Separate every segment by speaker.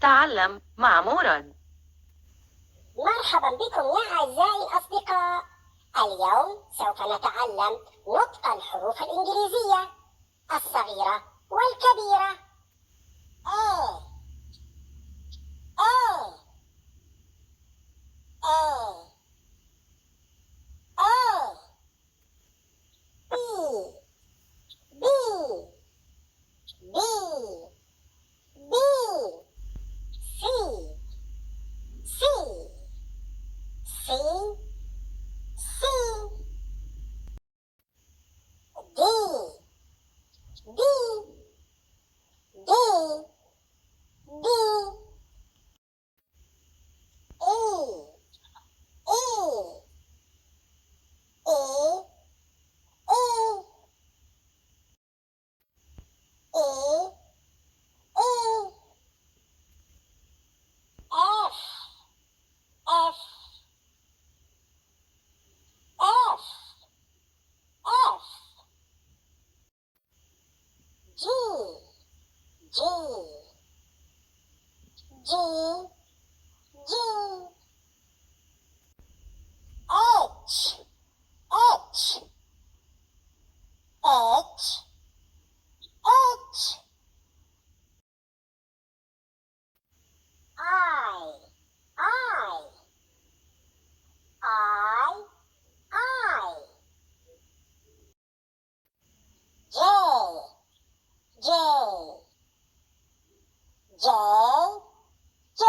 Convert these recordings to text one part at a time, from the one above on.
Speaker 1: تعلم مع مراد.
Speaker 2: مرحبا بكم يا أعزائي الأصدقاء. اليوم سوف نتعلم نطق الحروف الإنجليزية الصغيرة والكبيرة. A A A A B B B B C C C C D D D D E E E E E F F F F G G G G H H H H I I I J J J J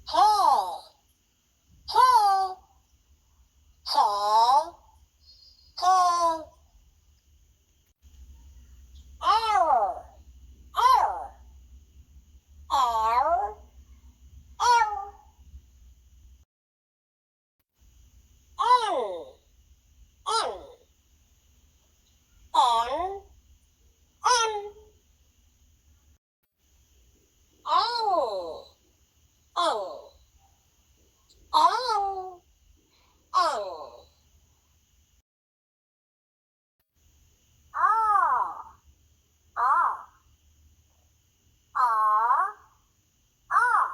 Speaker 2: K K K K L L L L M M M M N N N N R R R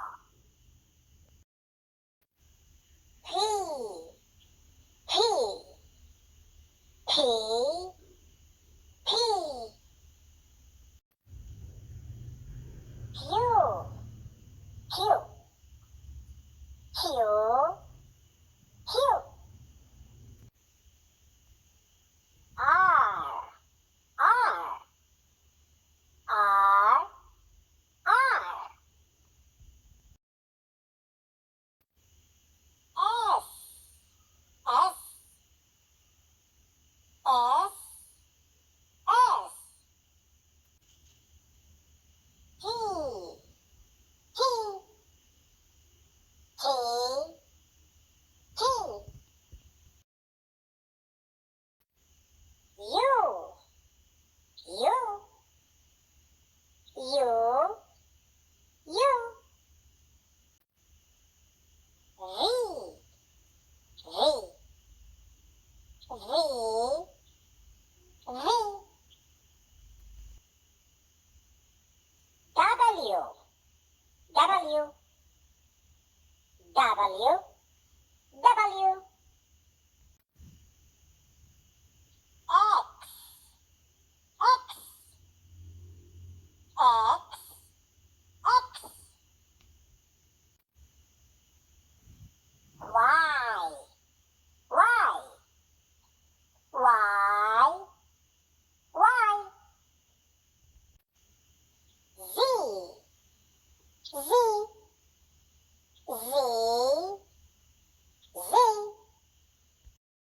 Speaker 2: P P P